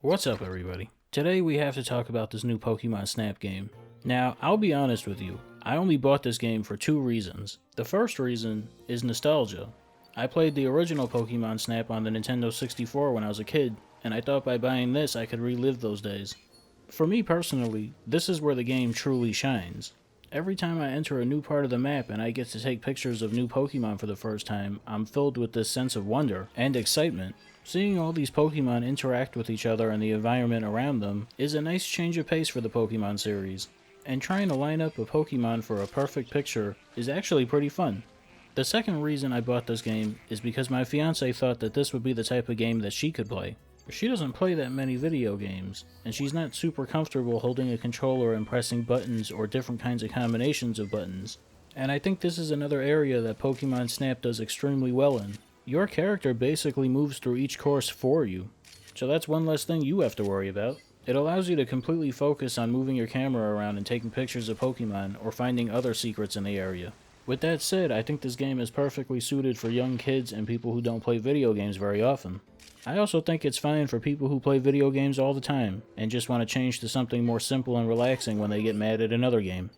What's up, everybody? Today we have to talk about this new Pokemon Snap game. Now, I'll be honest with you, I only bought this game for two reasons. The first reason is nostalgia. I played the original Pokemon Snap on the Nintendo 64 when I was a kid, and I thought by buying this I could relive those days. For me personally, this is where the game truly shines. Every time I enter a new part of the map and I get to take pictures of new Pokemon for the first time, I'm filled with this sense of wonder and excitement. Seeing all these Pokemon interact with each other and the environment around them is a nice change of pace for the Pokemon series, and trying to line up a Pokemon for a perfect picture is actually pretty fun. The second reason I bought this game is because my fiance thought that this would be the type of game that she could play. She doesn't play that many video games, and she's not super comfortable holding a controller and pressing buttons or different kinds of combinations of buttons. And I think this is another area that Pokemon Snap does extremely well in. Your character basically moves through each course for you, so that's one less thing you have to worry about. It allows you to completely focus on moving your camera around and taking pictures of Pokemon or finding other secrets in the area. With that said, I think this game is perfectly suited for young kids and people who don't play video games very often. I also think it's fine for people who play video games all the time and just want to change to something more simple and relaxing when they get mad at another game.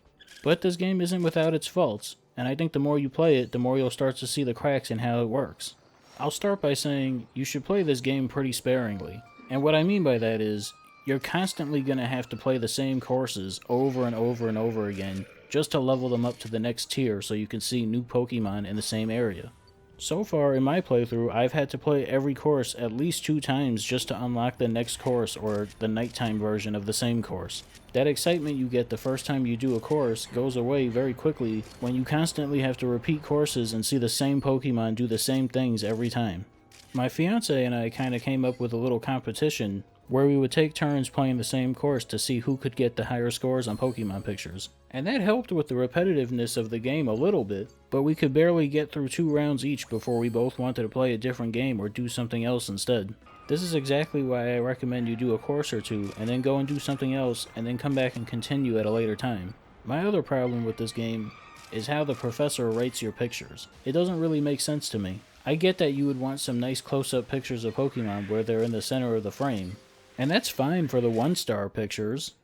But this game isn't without its faults, and I think the more you play it, the more you'll start to see the cracks in how it works. I'll start by saying you should play this game pretty sparingly, and what I mean by that is, you're constantly going to have to play the same courses over and over and over again just to level them up to the next tier so you can see new Pokemon in the same area. So far in my playthrough, I've had to play every course at least 2 times just to unlock the next course or the nighttime version of the same course. That excitement you get the first time you do a course goes away very quickly when you constantly have to repeat courses and see the same Pokemon do the same things every time. My fiance and I kinda came up with a little competition where we would take turns playing the same course to see who could get the higher scores on Pokemon pictures. And that helped with the repetitiveness of the game a little bit, but we could barely get through 2 rounds each before we both wanted to play a different game or do something else instead. This is exactly why I recommend you do a course or 2 and then go and do something else and then come back and continue at a later time. My other problem with this game is how the professor rates your pictures. It doesn't really make sense to me. I get that you would want some nice close-up pictures of Pokemon where they're in the center of the frame, and that's fine for the 1-star pictures,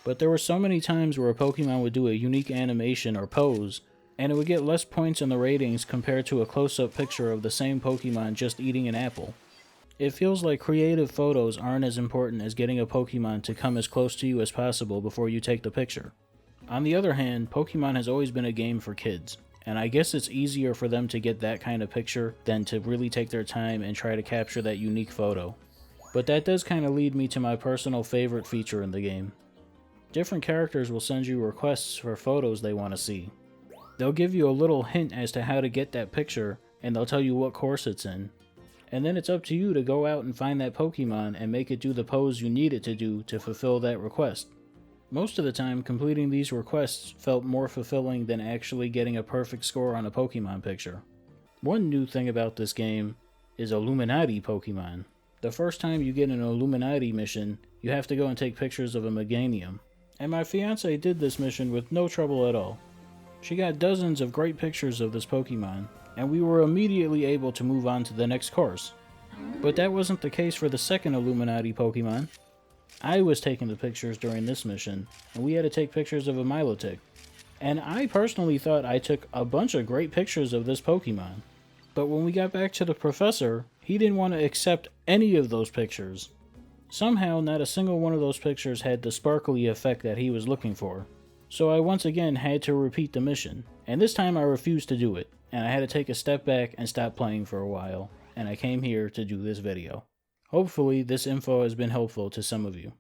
but there were so many times where a Pokemon would do a unique animation or pose, and it would get less points in the ratings compared to a close-up picture of the same Pokemon just eating an apple. It feels like creative photos aren't as important as getting a Pokemon to come as close to you as possible before you take the picture. On the other hand, Pokemon has always been a game for kids, and I guess it's easier for them to get that kind of picture than to really take their time and try to capture that unique photo. But that does kind of lead me to my personal favorite feature in the game. Different characters will send you requests for photos they want to see. They'll give you a little hint as to how to get that picture, and they'll tell you what course it's in. And then it's up to you to go out and find that Pokemon and make it do the pose you need it to do to fulfill that request. Most of the time, completing these requests felt more fulfilling than actually getting a perfect score on a Pokemon picture. One new thing about this game is Illuminati Pokemon. The first time you get an Illuminati mission, you have to go and take pictures of a Meganium. And my fiance did this mission with no trouble at all. She got dozens of great pictures of this Pokemon, and we were immediately able to move on to the next course. But that wasn't the case for the second Illuminati Pokemon. I was taking the pictures during this mission, and we had to take pictures of a Milotic. And I personally thought I took a bunch of great pictures of this Pokemon. But when we got back to the professor, he didn't want to accept any of those pictures. Somehow, not a single one of those pictures had the sparkly effect that he was looking for. So I once again had to repeat the mission, and this time I refused to do it, and I had to take a step back and stop playing for a while, and I came here to do this video. Hopefully, this info has been helpful to some of you.